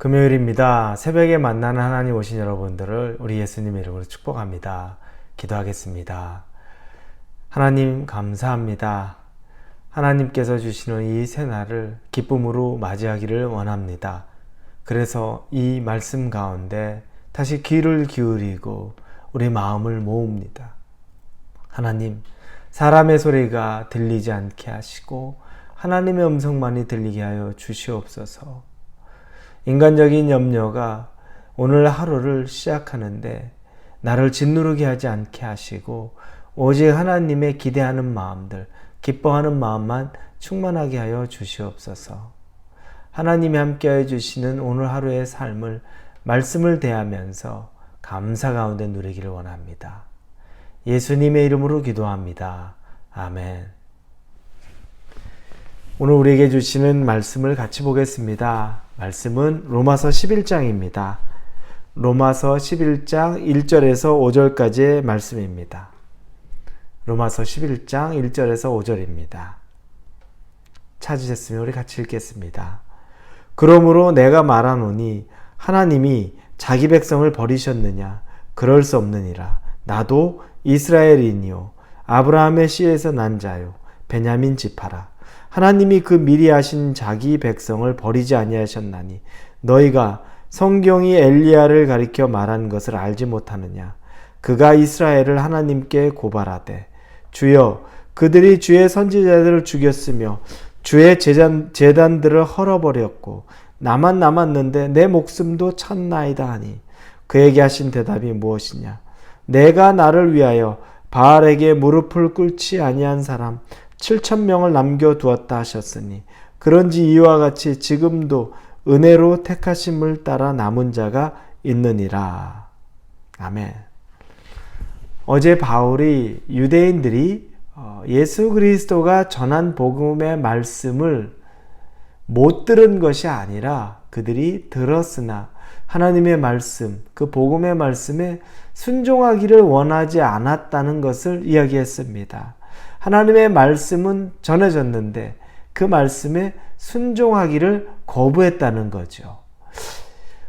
금요일입니다. 새벽에 만나는 하나님 오신 여러분들을 우리 예수님의 이름으로 축복합니다. 기도하겠습니다. 하나님 감사합니다. 하나님께서 주시는 이 새날을 기쁨으로 맞이하기를 원합니다. 그래서 이 말씀 가운데 다시 귀를 기울이고 우리 마음을 모읍니다. 하나님, 사람의 소리가 들리지 않게 하시고 하나님의 음성만이 들리게 하여 주시옵소서. 인간적인 염려가 오늘 하루를 시작하는데 나를 짓누르게 하지 않게 하시고 오직 하나님의 기대하는 마음들, 기뻐하는 마음만 충만하게 하여 주시옵소서. 하나님이 함께하여 주시는 오늘 하루의 삶을 말씀을 대하면서 감사 가운데 누리기를 원합니다. 예수님의 이름으로 기도합니다. 아멘. 오늘 우리에게 주시는 말씀을 같이 보겠습니다. 말씀은 로마서 11장입니다. 로마서 11장 1절에서 5절까지의 말씀입니다. 로마서 11장 1절에서 5절입니다. 찾으셨으면 우리 같이 읽겠습니다. 그러므로 내가 말하노니 하나님이 자기 백성을 버리셨느냐? 그럴 수 없느니라. 나도 이스라엘인이요 아브라함의 씨에서 난 자요 베냐민 지파라. 하나님이 그 미리 하신 자기 백성을 버리지 아니하셨나니 너희가 성경이 엘리야를 가리켜 말한 것을 알지 못하느냐? 그가 이스라엘을 하나님께 고발하되 주여 그들이 주의 선지자들을 죽였으며 주의 제단들을 헐어버렸고 나만 남았는데 내 목숨도 찾나이다 하니 그에게 하신 대답이 무엇이냐? 내가 나를 위하여 바알에게 무릎을 꿇지 아니한 사람 7,000명을 남겨두었다 하셨으니 그런지 이와 같이 지금도 은혜로 택하심을 따라 남은 자가 있느니라. 아멘. 어제 바울이 유대인들이 예수 그리스도가 전한 복음의 말씀을 못 들은 것이 아니라 그들이 들었으나 하나님의 말씀, 그 복음의 말씀에 순종하기를 원하지 않았다는 것을 이야기했습니다. 하나님의 말씀은 전해졌는데 그 말씀에 순종하기를 거부했다는 거죠.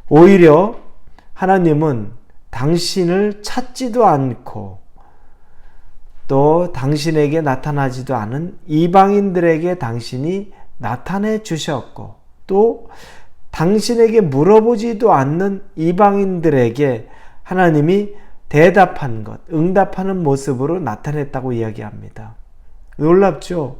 오히려 하나님은 당신을 찾지도 않고 또 당신에게 나타나지도 않은 이방인들에게 당신이 나타내 주셨고 또 당신에게 물어보지도 않는 이방인들에게 하나님이 대답한 것, 응답하는 모습으로 나타냈다고 이야기합니다. 놀랍죠?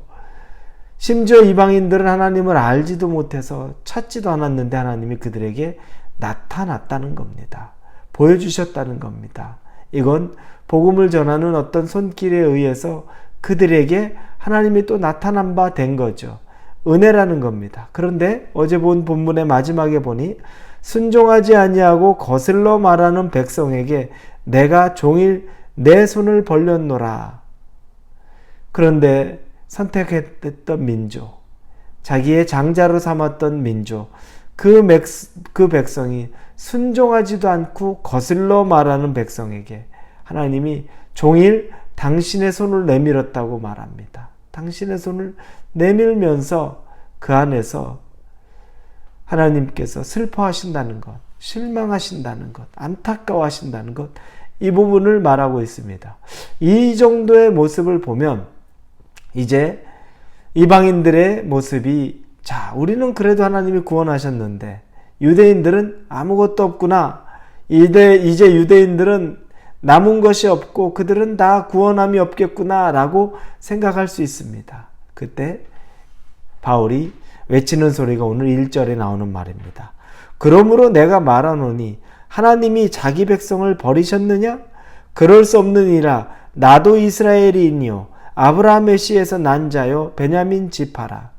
심지어 이방인들은 하나님을 알지도 못해서 찾지도 않았는데 하나님이 그들에게 나타났다는 겁니다. 보여주셨다는 겁니다. 이건 복음을 전하는 어떤 손길에 의해서 그들에게 하나님이 또 나타난 바 된 거죠. 은혜라는 겁니다. 그런데 어제 본 본문의 마지막에 보니 순종하지 아니하고 거슬러 말하는 백성에게 내가 종일 내 손을 벌렸노라. 그런데 선택했던 민족, 자기의 장자로 삼았던 민족, 그 백성이 순종하지도 않고 거슬러 말하는 백성에게 하나님이 종일 당신의 손을 내밀었다고 말합니다. 당신의 손을 내밀면서 그 안에서 하나님께서 슬퍼하신다는 것, 실망하신다는 것, 안타까워하신다는 것, 이 부분을 말하고 있습니다. 이 정도의 모습을 보면 이제 이방인들의 모습이 자, 우리는 그래도 하나님이 구원하셨는데 유대인들은 아무것도 없구나. 이제 유대인들은 남은 것이 없고 그들은 다 구원함이 없겠구나 라고 생각할 수 있습니다. 그때 바울이 외치는 소리가 오늘 1절에 나오는 말입니다. 그러므로 내가 말하노니 하나님이 자기 백성을 버리셨느냐? 그럴 수 없느니라. 나도 이스라엘이니요 아브라함의 씨에서 난 자요 베냐민 지파라.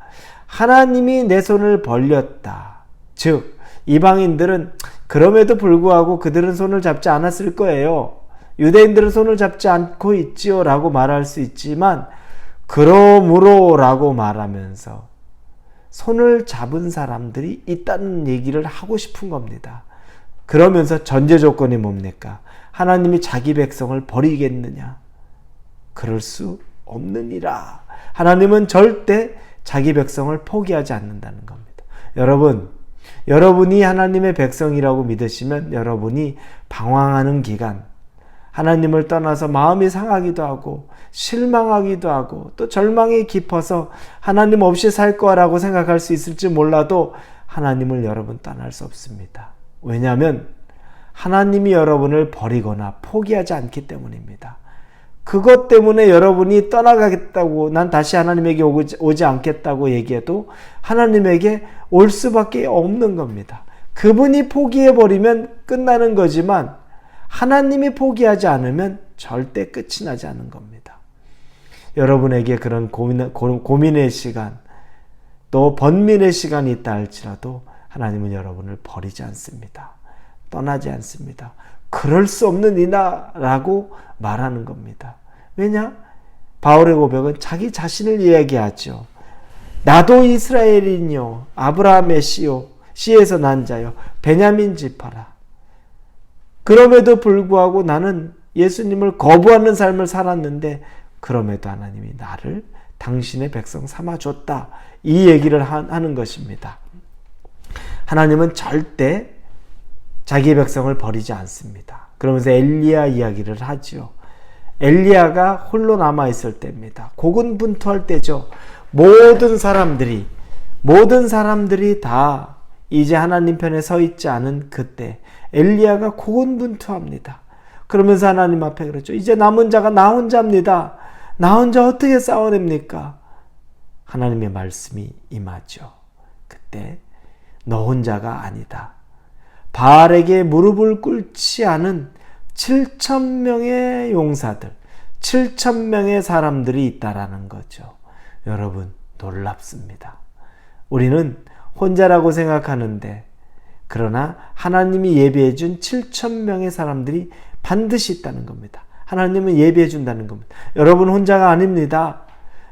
하나님이 내 손을 벌렸다. 즉 이방인들은 그럼에도 불구하고 그들은 손을 잡지 않았을 거예요. 유대인들은 손을 잡지 않고 있지요 라고 말할 수 있지만 그러므로 라고 말하면서 손을 잡은 사람들이 있다는 얘기를 하고 싶은 겁니다. 그러면서 전제 조건이 뭡니까? 하나님이 자기 백성을 버리겠느냐? 그럴 수 없느니라. 하나님은 절대 자기 백성을 포기하지 않는다는 겁니다. 여러분, 여러분이 하나님의 백성이라고 믿으시면 여러분이 방황하는 기간, 하나님을 떠나서 마음이 상하기도 하고 실망하기도 하고 또 절망이 깊어서 하나님 없이 살 거라고 생각할 수 있을지 몰라도 하나님을 여러분 떠날 수 없습니다. 왜냐하면 하나님이 여러분을 버리거나 포기하지 않기 때문입니다. 그것 때문에 여러분이 떠나가겠다고, 난 다시 하나님에게 오지 않겠다고 얘기해도 하나님에게 올 수밖에 없는 겁니다. 그분이 포기해버리면 끝나는 거지만 하나님이 포기하지 않으면 절대 끝이 나지 않는 겁니다. 여러분에게 그런 고민의 시간, 또 번민의 시간이 있다 할지라도 하나님은 여러분을 버리지 않습니다. 떠나지 않습니다. 그럴 수 없는 이나라고 말하는 겁니다. 왜냐? 바울의 고백은 자기 자신을 이야기하죠. 나도 이스라엘인요, 아브라함의 씨에서 난 자요, 베냐민 지파라. 그럼에도 불구하고 나는 예수님을 거부하는 삶을 살았는데 그럼에도 하나님이 나를 당신의 백성 삼아줬다. 이 얘기를 하는 것입니다. 하나님은 절대 자기의 백성을 버리지 않습니다. 그러면서 엘리야 이야기를 하죠. 엘리야가 홀로 남아있을 때입니다. 고군분투할 때죠. 모든 사람들이 다 이제 하나님 편에 서 있지 않은 그때 엘리야가 고군분투합니다. 그러면서 하나님 앞에 그러죠. 이제 남은 자가 나 혼자입니다. 나 혼자 어떻게 싸워냅니까? 하나님의 말씀이 임하죠. 그때 너 혼자가 아니다. 바알에게 무릎을 꿇지 않은 7,000명의 용사들, 7,000명의 사람들이 있다라는 거죠. 여러분, 놀랍습니다. 우리는 혼자라고 생각하는데 그러나 하나님이 예비해 준 7,000명의 사람들이 반드시 있다는 겁니다. 하나님은 예비해 준다는 겁니다. 여러분 혼자가 아닙니다.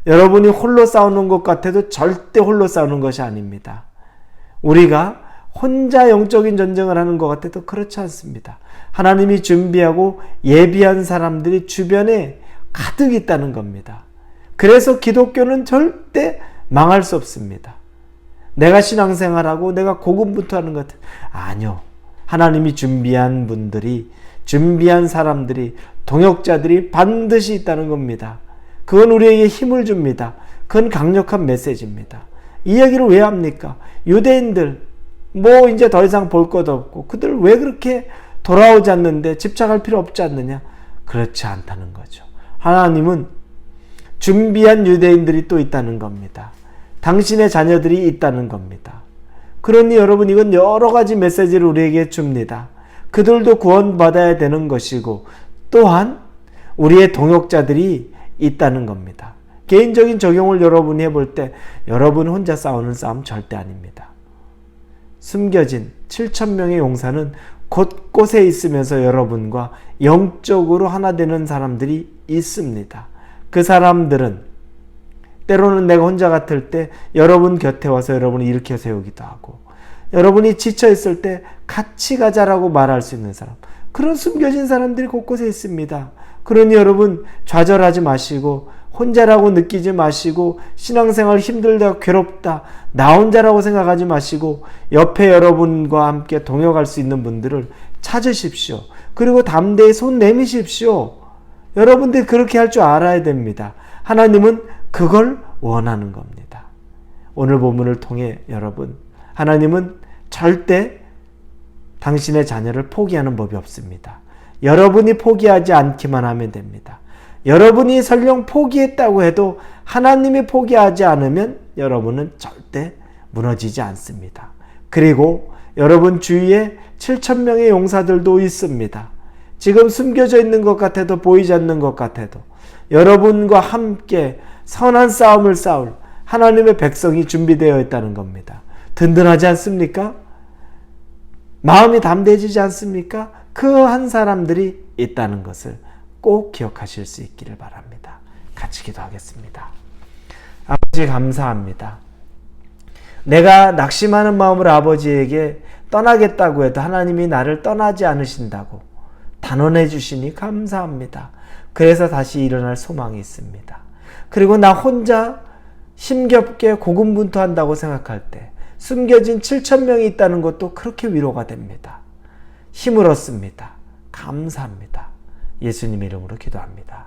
여러분이 홀로 싸우는 것 같아도 절대 홀로 싸우는 것이 아닙니다. 우리가 혼자 영적인 전쟁을 하는 것 같아도 그렇지 않습니다. 하나님이 준비하고 예비한 사람들이 주변에 가득 있다는 겁니다. 그래서 기독교는 절대 망할 수 없습니다. 내가 신앙생활하고 내가 고군분투하는 것 아니요. 하나님이 준비한 분들이, 준비한 사람들이, 동역자들이 반드시 있다는 겁니다. 그건 우리에게 힘을 줍니다. 그건 강력한 메시지입니다. 이 얘기를 왜 합니까? 유대인들 이제 더 이상 볼 것도 없고 그들 왜 그렇게 돌아오지 않는데 집착할 필요 없지 않느냐? 그렇지 않다는 거죠. 하나님은 준비한 유대인들이 또 있다는 겁니다. 당신의 자녀들이 있다는 겁니다. 그러니 여러분, 이건 여러 가지 메시지를 우리에게 줍니다. 그들도 구원받아야 되는 것이고 또한 우리의 동역자들이 있다는 겁니다. 개인적인 적용을 여러분이 해볼 때 여러분 혼자 싸우는 싸움 절대 아닙니다. 숨겨진 7,000명의 용사는 곳곳에 있으면서 여러분과 영적으로 하나 되는 사람들이 있습니다. 그 사람들은 때로는 내가 혼자 같을 때 여러분 곁에 와서 여러분을 일으켜 세우기도 하고, 여러분이 지쳐 있을 때 같이 가자라고 말할 수 있는 사람, 그런 숨겨진 사람들이 곳곳에 있습니다. 그러니 여러분 좌절하지 마시고 혼자라고 느끼지 마시고 신앙생활 힘들다, 괴롭다, 나 혼자라고 생각하지 마시고 옆에 여러분과 함께 동역할 수 있는 분들을 찾으십시오. 그리고 담대히 손 내미십시오. 여러분들이 그렇게 할 줄 알아야 됩니다. 하나님은 그걸 원하는 겁니다. 오늘 본문을 통해 여러분, 하나님은 절대 당신의 자녀를 포기하는 법이 없습니다. 여러분이 포기하지 않기만 하면 됩니다. 여러분이 설령 포기했다고 해도 하나님이 포기하지 않으면 여러분은 절대 무너지지 않습니다. 그리고 여러분 주위에 7,000명의 용사들도 있습니다. 지금 숨겨져 있는 것 같아도 보이지 않는 것 같아도 여러분과 함께 선한 싸움을 싸울 하나님의 백성이 준비되어 있다는 겁니다. 든든하지 않습니까? 마음이 담대해지지 않습니까? 그 한 사람들이 있다는 것을 꼭 기억하실 수 있기를 바랍니다. 같이 기도하겠습니다. 아버지, 감사합니다. 내가 낙심하는 마음으로 아버지에게 떠나겠다고 해도 하나님이 나를 떠나지 않으신다고 단언해 주시니 감사합니다. 그래서 다시 일어날 소망이 있습니다. 그리고 나 혼자 힘겹게 고군분투한다고 생각할 때 숨겨진 7,000명이 있다는 것도 그렇게 위로가 됩니다. 힘을 얻습니다. 감사합니다. 예수님 이름으로 기도합니다.